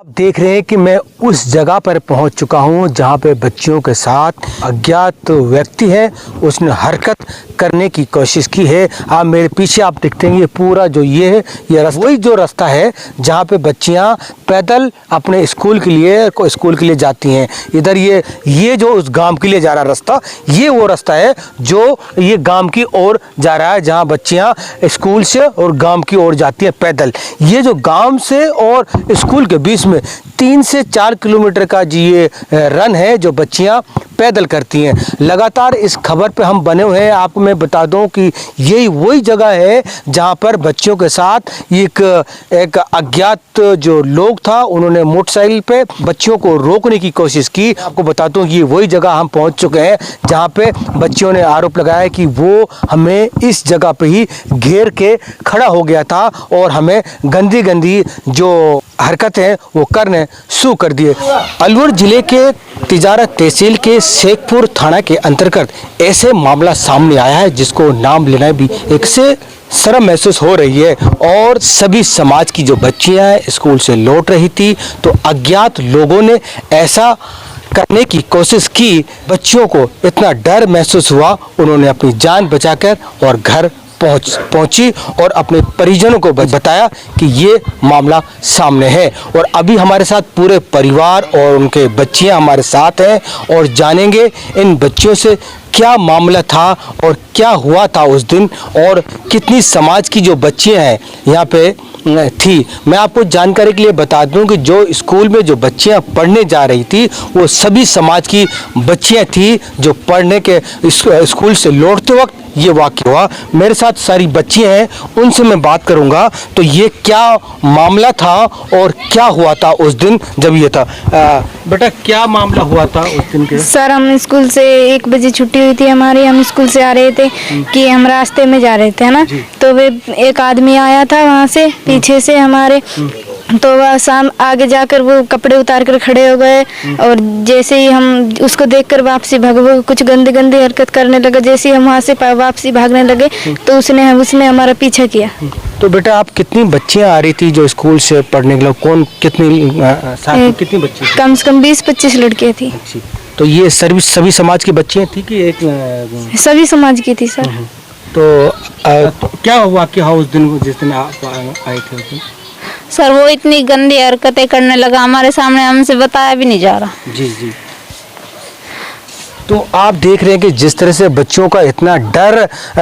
आप देख रहे हैं कि मैं उस जगह पर पहुंच चुका हूं जहां पे बच्चियों के साथ अज्ञात व्यक्ति है उसने हरकत करने की कोशिश की है। आप मेरे पीछे आप देखते हैं ये पूरा जो ये है ये वही जो रास्ता है जहां पे बच्चियां पैदल अपने स्कूल के लिए जाती हैं। इधर ये जो उस गांव के लिए जा रहा रास्ता ये वो रास्ता है जो ये गांव की ओर जा रहा है जहां बच्चियां स्कूल से और गांव की ओर जाती हैं पैदल। ये जो गांव से और स्कूल के बीच में 3 से 4 किलोमीटर का जी ये रन है जो बच्चियां पैदल करती हैं। लगातार इस खबर पे हम बने हुए हैं। आपको मैं बता दूं कि यही वही जगह है जहां पर बच्चियों के साथ एक अज्ञात जो लोग था उन्होंने मोटरसाइकिल पे बच्चियों को रोकने की कोशिश की। आपको बता दूं कि ये वही जगह हम पहुंच चुके हैं जहां पे बच्चियों ने आरोप लगाया कि वो हमें इस जगह पे ही घेर के खड़ा हो गया था और हमें गंदी गंदी जो हरकतें वो करने शुरू कर दिए। अलवर जिले के तिजारत तहसील के शेखपुर थाना के अंतर्गत ऐसे मामला सामने आया है जिसको नाम लेना भी एक से शर्म महसूस हो रही है। और सभी समाज की जो बच्चियां स्कूल से लौट रही थी तो अज्ञात लोगों ने ऐसा करने की कोशिश की। बच्चियों को इतना डर महसूस हुआ उन्होंने अपनी जान बचाकर और घर पहुंची और अपने परिजनों को बताया कि ये मामला सामने है। और अभी हमारे साथ पूरे परिवार और उनके बच्चियां हमारे साथ हैं और जानेंगे इन बच्चियों से क्या मामला था और क्या हुआ था उस दिन और कितनी समाज की जो बच्चियां हैं यहाँ पे थी। मैं आपको जानकारी के लिए बता दूं कि जो स्कूल में जो बच्चियां पढ़ने जा रही थी वो सभी समाज की बच्चियां थी जो पढ़ने के स्कूल से लौटते वक्त ये वाक़या हुआ। मेरे साथ सारी बच्चियां हैं उनसे मैं बात करूंगा तो ये क्या मामला था और क्या हुआ था उस दिन जब ये था। बेटा क्या मामला हुआ था उस दिन के? सर हम स्कूल से 1 बजे छुट्टी हुई थी हमारी। हम स्कूल से आ रहे थे कि हम रास्ते में जा रहे थे ना तो वे एक आदमी आया था वहाँ से पीछे से हमारे तो वह शाम आगे जाकर वो कपड़े उतार कर खड़े हो गए और जैसे ही हम उसको देखकर वापसी भागे कुछ गंदी गंदी हरकत करने लगा। जैसे ही हम वहाँ से वापसी भागने लगे तो उसने हमारा पीछा किया। तो बेटा आप कितनी बच्चियां आ रही थी जो स्कूल से पढ़ने के लिए? कौन कितनी बच्ची? कम से कम 20-25 लड़कियाँ थी। तो ये सभी समाज की बच्चियां थी कि एक? सभी समाज की थी सर। तो क्या हुआ कि उस दिन जिस दिन आप आए थे उस दिन? सर वो इतनी गंदी हरकतें करने लगा हमारे सामने, हमसे बताया भी नहीं जा रहा। जी जी। तो आप देख रहे हैं कि जिस तरह से बच्चों का इतना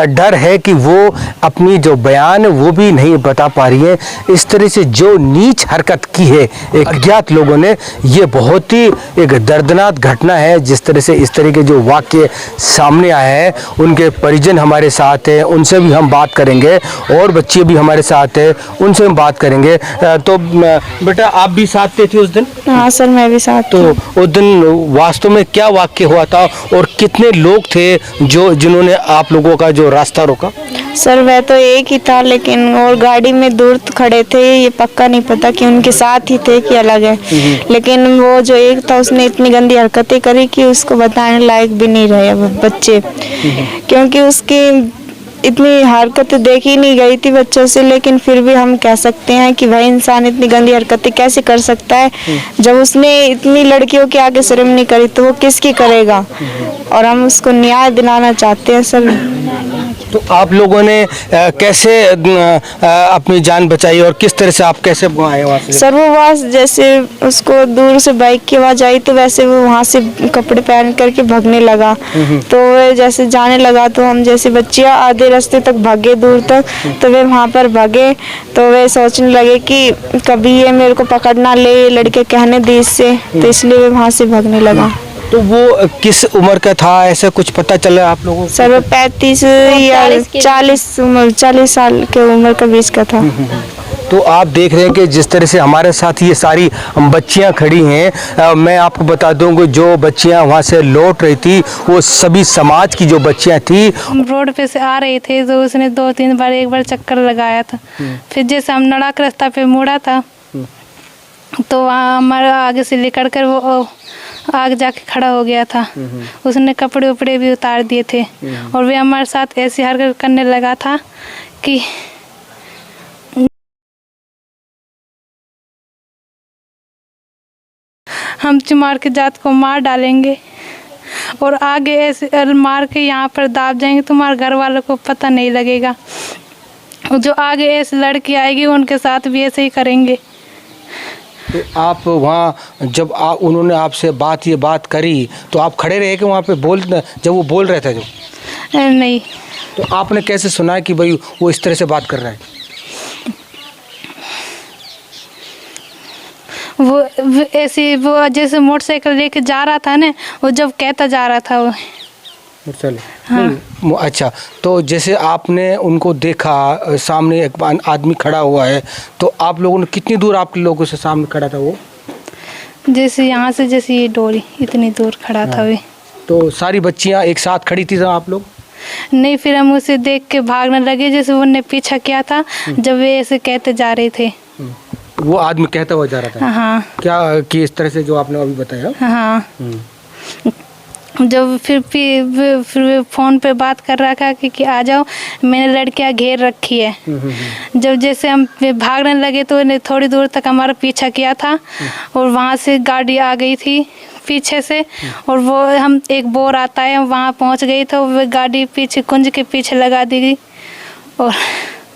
डर है कि वो अपनी जो बयान वो भी नहीं बता पा रही है। इस तरह से जो नीच हरकत की है एक अज्ञात लोगों ने, ये बहुत ही एक दर्दनाक घटना है। जिस तरह से इस तरह के जो वाक्य सामने आए हैं उनके परिजन हमारे साथ हैं, उनसे भी हम बात करेंगे और बच्चे भी हमारे साथ हैं उनसे हम बात करेंगे। तो बेटा आप भी साथ थे उस दिन? हाँ सर मैं भी साथ। तो उस दिन वास्तव में क्या वाक्य हुआ था और कितने लोग थे जिन्होंने आप लोगों का जो रास्ता रोका? सर वह तो एक ही था लेकिन और गाड़ी में दूर खड़े थे, ये पक्का नहीं पता कि उनके साथ ही थे कि अलग है। लेकिन वो जो एक था उसने इतनी गंदी हरकतें करी कि उसको बताने लायक भी नहीं रहे बच्चे, क्योंकि उसकी इतनी हरकत देखी नहीं गई थी बच्चों से। लेकिन फिर भी हम कह सकते हैं कि वह इंसान इतनी गंदी हरकतें कैसे कर सकता है जब उसने इतनी लड़कियों के आगे शर्म नहीं करी तो वो किसकी करेगा। और हम उसको न्याय दिलाना चाहते हैं सर। तो आप लोगों ने कैसे अपनी जान बचाई और किस तरह से आप कैसे आए वहाँ से? सर वो वहाँ जैसे उसको दूर से बाइक की आवाज़ आई तो वैसे वो वहाँ से कपड़े पहन करके भागने लगा। तो वह जैसे जाने लगा तो हम जैसे बच्चियाँ आधे रास्ते तक भागे दूर तक, तो वे वहाँ पर भागे तो वे सोचने लगे कि कभी ये मेरे को पकड़ना ले, लड़के कहने दी इससे, तो इसलिए वे वहाँ से भागने लगा। तो वो किस उम्र का था ऐसा कुछ पता चला आप लोगों को? सर वो 35 या 40 साल के उम्र का बीच का था। तो आप देख रहे हैं कि जिस तरह से हमारे साथ ये सारी बच्चियां खड़ी हैं, मैं आपको बता दूं कि जो बच्चियां वहां से लौट रही थी वो सभी समाज की जो बच्चियां थी। हम रोड पे से आ रहे थे तो उसने 2-3 बार एक बार चक्कर लगाया था। फिर जैसे हम नड़ाक रास्ता पे मुड़ा था तो वहाँ हमारा आगे से निकल कर वो आगे जाके खड़ा हो गया था। उसने कपड़े उपड़े भी उतार दिए थे और वे हमारे साथ ऐसी हरकत करने लगा था कि हम चमार की जात को मार डालेंगे और आगे ऐसे मार के यहाँ पर दाब जाएंगे, तुम्हारे घर वालों को पता नहीं लगेगा। जो आगे ऐसी लड़की आएगी उनके साथ भी ऐसे ही करेंगे। तो आप वहाँ जब उन्होंने आपसे ये बात करी तो आप खड़े रहे कि वहाँ पे जब वो बोल रहे थे जो? नहीं। तो आपने कैसे सुना कि भाई वो इस तरह से बात कर रहा है? वो ऐसे वो जैसे मोटरसाइकिल लेके जा रहा था ना, वो जब कहता जा रहा था वो। हाँ। अच्छा, तो जैसे आपने उनको देखा सामने एक आदमी खड़ा हुआ है, तो आप लोगों ने कितनी दूर आपके लोगों से सामने खड़ा था वो? जैसे यहाँ से जैसे ये डोरी इतनी दूर खड़ा था वे। तो सारी बच्चियाँ एक साथ खड़ी थी आप लोग? नहीं, फिर हम उसे देख के भागने लगे, जैसे उन्होंने पीछा किया था जब वे ऐसे कहते जा रहे थे। वो आदमी कहता हुआ जा रहा था? हाँ। क्या कि इस तरह से जो आपने अभी बताया? हाँ। जब फिर फ़ोन पे बात कर रहा था कि आ जाओ, मैंने लड़कियां घेर रखी है। जब जैसे हम भागने लगे तो उन्हें थोड़ी दूर तक हमारा पीछा किया था और वहाँ से गाड़ी आ गई थी पीछे से, और वो हम एक बोर आता है वहाँ पहुँच गई, तो वो गाड़ी पीछे कुंज के पीछे लगा दी गई। और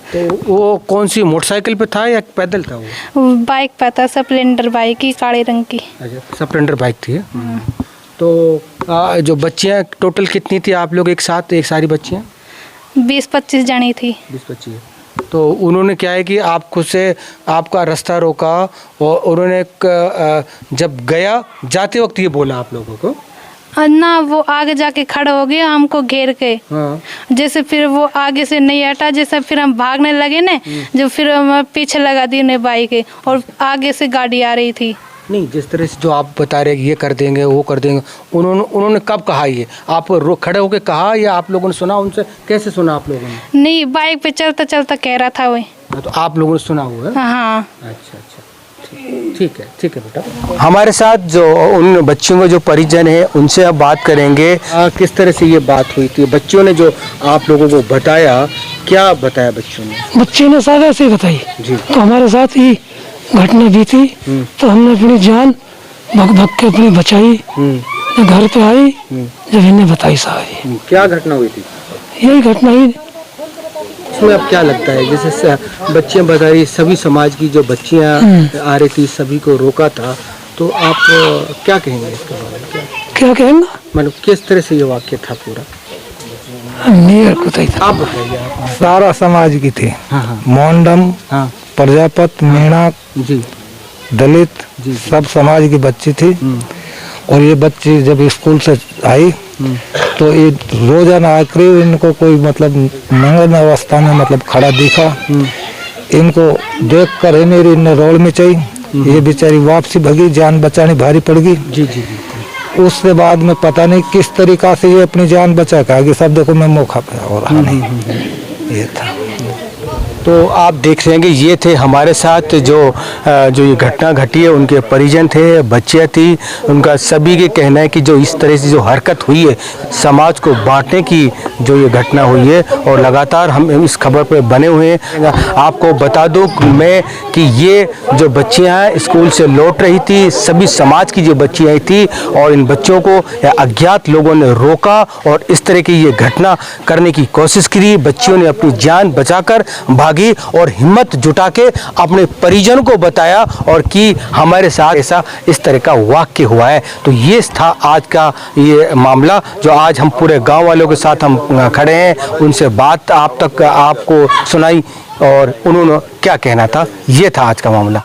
तो वो कौन सी मोटरसाइकिल पे था या पैदल था वो? बाइक पे था, स्प्लेंडर बाइक ही, काले रंग की। अच्छा, स्प्लेंडर बाइक थी। तो जो बच्चियाँ टोटल कितनी थी आप लोग एक साथ, एक सारी बच्चियाँ? 20-25 जनी थी। 20-25। तो उन्होंने क्या है कि आप खुद से आपका रास्ता रोका और उन्होंने जब गया जाते वक्त ये बोला आप लोगों को? ना, वो आगे जाके खड़ा हो गया हमको घेर के। हाँ। जैसे फिर वो आगे से नहीं हटा, जैसे फिर हम भागने लगे ना, जो फिर हम पीछे लगा दी उन्हें बाइक, और आगे से गाड़ी आ रही थी। नहीं, जिस तरह से जो आप बता रहे ये कर देंगे वो कर देंगे, उन्होंने कब कहा ये? आप खड़े होके कहा या आप लोगों ने सुना उनसे? कैसे सुना आप लोगों ने? नहीं, बाइक पे चलता चलता कह रहा था वो। तो आप लोगों ने सुना हुआ है? हाँ। अच्छा, ठीक है बेटा। हमारे साथ जो उन बच्चों के जो परिजन है उनसे अब बात करेंगे किस तरह से ये बात हुई थी। बच्चों ने जो आप लोगों को बताया, क्या बताया बच्चों ने? बच्चे ने सादा से बताई जी। तो हमारे साथ ही घटना भी थी, तो हमने अपनी जान भग भग के अपनी बचाई। घर पे आई जब इन्हें बताई सारी। क्या घटना हुई थी? यही घटना ही। इसमें अब क्या लगता है, जैसे बच्चियां बता रही, सभी समाज की जो बच्चियां आ रही थी सभी को रोका था, तो आप क्या कहेंगे इसके बारे में? क्या कहेंगे? मतलब किस तरह से ये वाक्य था पूरा? आप बताइए। सारा समाज की थी। मोंडम, प्रजापत, मीणा जी, दलित जी, सब समाज की बच्ची थी। और ये बच्ची जब स्कूल से आई तो ये रोजाना आकर इनको कोई मतलब मंगल अवस्था में मतलब खड़ा दिखा। इनको देखकर इन्हें रोड में चाहिए, ये बेचारी वापसी भगी, जान बचानी भारी पड़ गई। जी जी जी। उसके बाद में पता नहीं किस तरीका से ये अपनी जान बचा के आगे सब देखो मैं मौका पे और ये था। तो आप देख रहे हैं कि ये थे हमारे साथ जो ये घटना घटी है, उनके परिजन थे, बच्चियाँ थी, उनका सभी के कहना है कि जो इस तरह से जो हरकत हुई है, समाज को बांटने की जो ये घटना हुई है, और लगातार हम इस खबर पे बने हुए हैं। आपको बता दूं मैं कि ये जो बच्चियाँ हैं स्कूल से लौट रही थी, सभी समाज की जो बच्चियाँ थी, और इन बच्चों को अज्ञात लोगों ने रोका और इस तरह की ये घटना करने की कोशिश की। बच्चियों ने अपनी जान बचाकर भागी और हिम्मत जुटा के अपने परिजनों को बताया और कि हमारे साथ ऐसा इस तरह का वाक्य हुआ है। तो ये था आज का ये मामला जो आज हम पूरे गांव वालों के साथ हम खड़े हैं, उनसे बात आप तक आपको सुनाई और उन्होंने क्या कहना था, ये था आज का मामला।